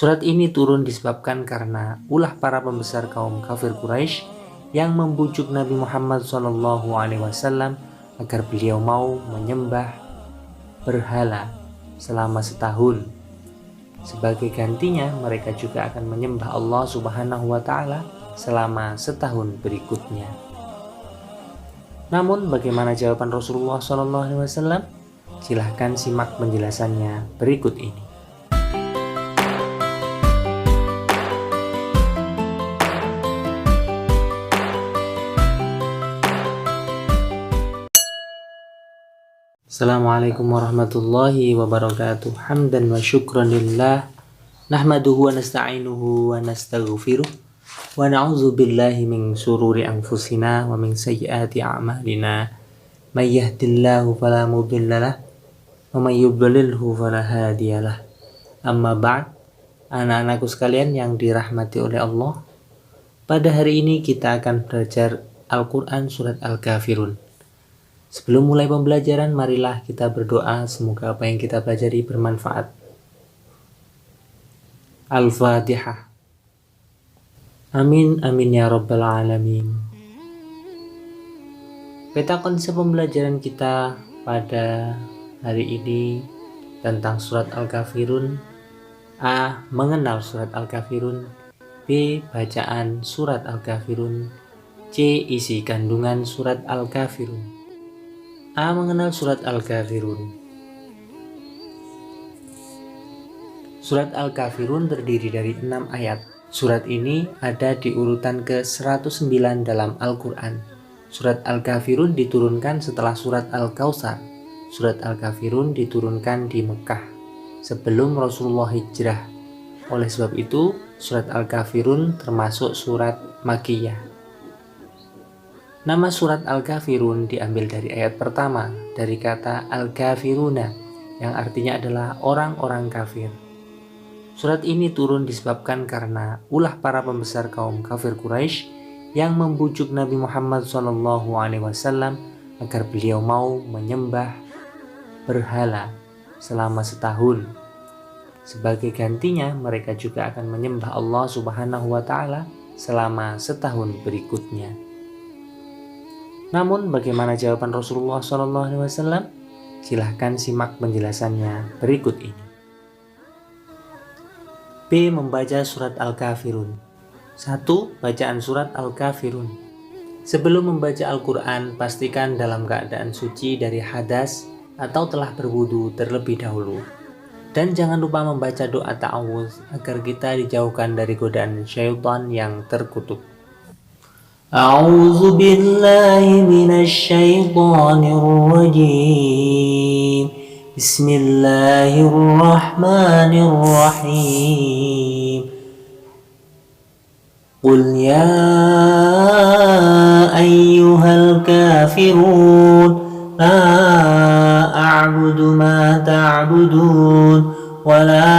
Surat ini turun disebabkan karena ulah para pembesar kaum kafir Quraisy yang membujuk Nabi Muhammad SAW agar beliau mau menyembah berhala selama setahun. Sebagai gantinya, mereka juga akan menyembah Allah Subhanahu wa Ta'ala selama setahun berikutnya. Namun, bagaimana jawaban Rasulullah SAW? Silahkan simak penjelasannya berikut ini. Assalamualaikum warahmatullahi wabarakatuh. Hamdan wa syukran lillah. Nahmaduhu wa nasta'inuhu wa nastaghfiruh. Wa na'udzu billahi min sururi anfusina wa min sayyiati a'malina. May yahdihillahu fala mudhillalah wa may yudlilhu fala hadiyalah. Amma ba'd, anak-anakku sekalian yang dirahmati oleh Allah. Pada hari ini kita akan belajar Al-Qur'an surat Al-Kafirun. Sebelum mulai pembelajaran, marilah kita berdoa semoga apa yang kita pelajari bermanfaat. Al-Fatihah. Amin, amin ya rabbal alamin. Peta konsep pembelajaran kita pada hari ini tentang surat Al-Kafirun. A. Mengenal surat Al-Kafirun. B. Bacaan surat Al-Kafirun. C. Isi kandungan surat Al-Kafirun. A. Mengenal surat Al-Kafirun. Surat Al-Kafirun terdiri dari 6 ayat. Surat ini ada di urutan ke-109 dalam Al-Quran. Surat Al-Kafirun diturunkan setelah surat Al-Kautsar. Surat Al-Kafirun diturunkan di Mekah sebelum Rasulullah hijrah. Oleh sebab itu, surat Al-Kafirun termasuk surat Makkiyah. Nama surat Al-Kafirun diambil dari ayat pertama dari kata Al-Kafiruna yang artinya adalah orang-orang kafir. Surat ini turun disebabkan karena ulah para pembesar kaum kafir Quraisy yang membujuk Nabi Muhammad SAW agar beliau mau menyembah berhala selama setahun. Sebagai gantinya, mereka juga akan menyembah Allah Subhanahu wa Ta'ala selama setahun berikutnya. Namun, bagaimana jawaban Rasulullah SAW? Silahkan simak penjelasannya berikut ini. B. Membaca surat Al-Kafirun. 1. Bacaan surat Al-Kafirun. Sebelum membaca Al-Quran, pastikan dalam keadaan suci dari hadas atau telah berwudu terlebih dahulu. Dan jangan lupa membaca doa ta'awudz agar kita dijauhkan dari godaan syaitan yang terkutuk. A'udzu billahi minasy syaithanir rajim. Bismillahirrahmanirrahim. Qul ya ayyuhal kafirun la a'budu ma ta'budun wa la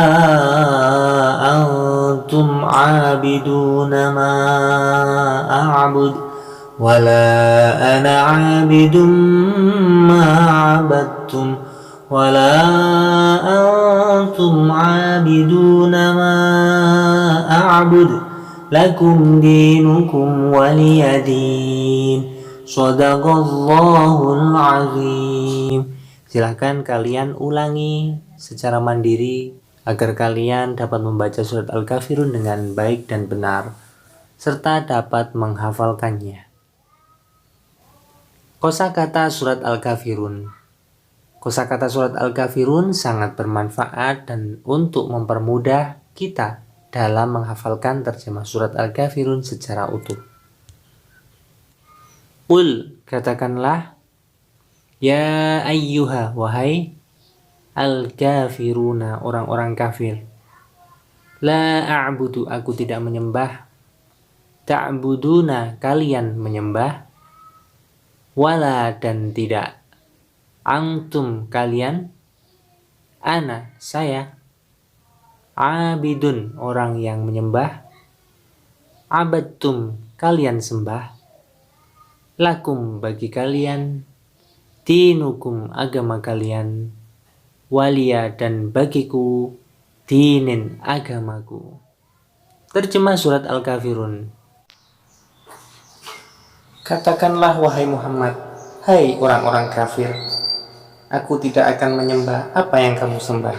antum 'abiduna ma a'bud wa la ana 'abidum ma 'abadtum wa la antum 'abiduna ma a'bud lakum dinukum waliyadin. Shadaqallahul azim. Silahkan kalian ulangi secara mandiri agar kalian dapat membaca surat Al-Kafirun dengan baik dan benar serta dapat menghafalkannya. Kosakata surat Al-Kafirun. Kosakata surat Al-Kafirun sangat bermanfaat dan untuk mempermudah kita dalam menghafalkan terjemah surat Al-Kafirun secara utuh. Qul, katakanlah, ya ayyuha, wahai al-kafiruna, orang-orang kafir. La a'budu, aku tidak menyembah. Ta'buduna, kalian menyembah. Wala, dan tidak. Antum, kalian. Ana, saya. Abidun, orang yang menyembah. Abadtum, kalian sembah. Lakum, bagi kalian. Dinukum, agama kalian. Waliya, dan bagiku. dinin, agamaku. Terjemah surat Al-Kafirun. Katakanlah wahai Muhammad, hai orang-orang kafir, aku tidak akan menyembah apa yang kamu sembah,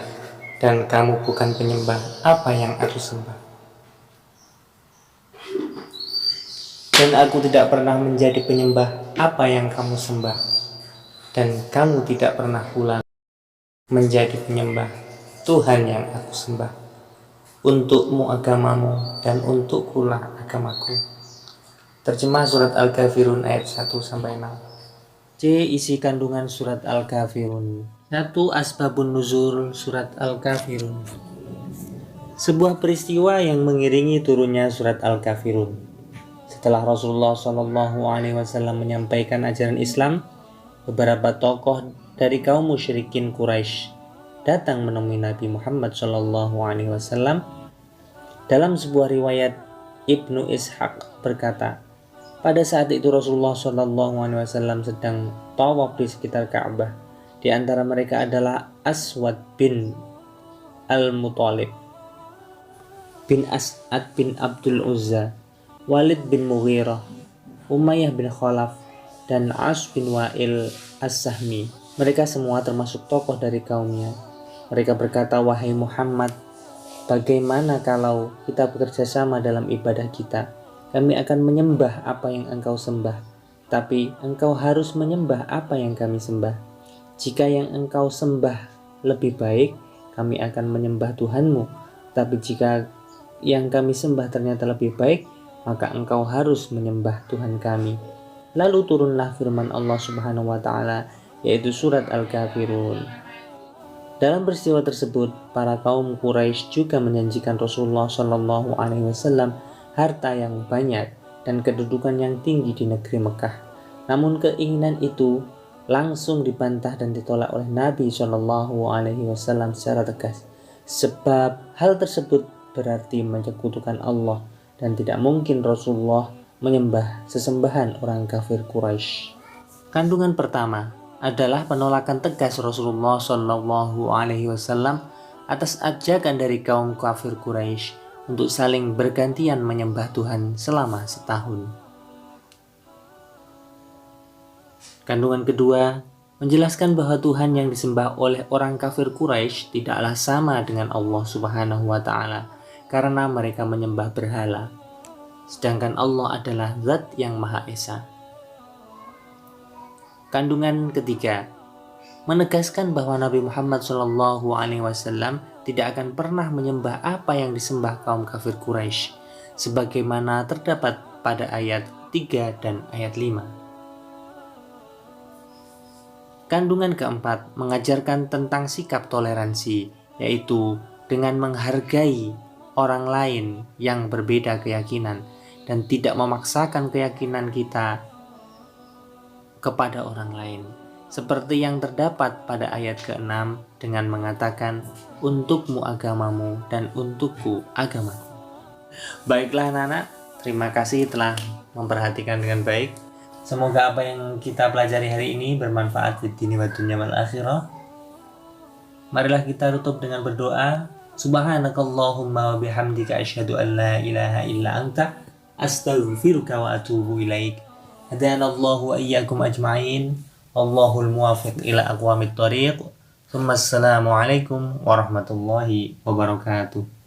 dan kamu bukan penyembah apa yang aku sembah. Dan aku tidak pernah menjadi penyembah apa yang kamu sembah, dan kamu tidak pernah pula menjadi penyembah Tuhan yang aku sembah. Untukmu agamamu, dan untukkulah agamaku. Terjemah surat Al-Kafirun ayat 1-6. C. Isi kandungan surat Al-Kafirun. 1. Asbabun nuzul surat Al-Kafirun. Sebuah peristiwa yang mengiringi turunnya surat Al-Kafirun. Setelah Rasulullah SAW menyampaikan ajaran Islam, beberapa tokoh dari kaum musyrikin Quraisy datang menemui Nabi Muhammad SAW. Dalam sebuah riwayat, Ibnu Ishaq berkata, pada saat itu Rasulullah SAW sedang tawaf di sekitar Ka'bah. Di antara mereka adalah Aswad bin Al-Muttalib, bin As'ad bin Abdul Uzza, Walid bin Mughirah, Umayyah bin Khalaf, dan As bin Wa'il As-Sahmi. Mereka semua termasuk tokoh dari kaumnya. Mereka berkata, wahai Muhammad, bagaimana kalau kita bekerja sama dalam ibadah kita? Kami akan menyembah apa yang engkau sembah, tapi engkau harus menyembah apa yang kami sembah. Jika yang engkau sembah lebih baik, kami akan menyembah Tuhanmu. Tapi jika yang kami sembah ternyata lebih baik, maka engkau harus menyembah Tuhan kami. Lalu turunlah firman Allah Subhanahu wa Ta'ala, yaitu surat Al-Kafirun. Dalam peristiwa tersebut, para kaum Quraisy juga menjanjikan Rasulullah SAW harta yang banyak dan kedudukan yang tinggi di negeri Mekah. Namun keinginan itu langsung dibantah dan ditolak oleh Nabi SAW secara tegas. Sebab hal tersebut berarti menyekutukan Allah dan tidak mungkin Rasulullah menyembah sesembahan orang kafir Quraisy. Kandungan pertama adalah penolakan tegas Rasulullah SAW atas ajakan dari kaum kafir Quraisy untuk saling bergantian menyembah Tuhan selama setahun. Kandungan kedua menjelaskan bahwa Tuhan yang disembah oleh orang kafir Quraisy tidaklah sama dengan Allah Subhanahu wa Ta'ala karena mereka menyembah berhala, sedangkan Allah adalah Zat yang Maha Esa. Kandungan ketiga menegaskan bahwa Nabi Muhammad SAW tidak akan pernah menyembah apa yang disembah kaum kafir Quraisy, sebagaimana terdapat pada ayat 3 dan ayat 5. Kandungan keempat mengajarkan tentang sikap toleransi, yaitu dengan menghargai orang lain yang berbeda keyakinan dan tidak memaksakan keyakinan kita kepada orang lain, seperti yang terdapat pada ayat ke-6 dengan mengatakan, untukmu agamamu dan untukku agamaku. Baiklah anak-anak, terima kasih telah memperhatikan dengan baik. Semoga apa yang kita pelajari hari ini bermanfaat di dunia wa dunya wal akhirah. Marilah kita tutup dengan berdoa. Subhanakallahumma wa bihamdika asyhadu an la ilaha illa anta astaghfiruka wa atubu ilaik. Hadanallahu wa iyyakum ajma'in. Wallahul muwaffiq ila aqwamit thoriq. Assalamualaikum warahmatullahi wabarakatuh.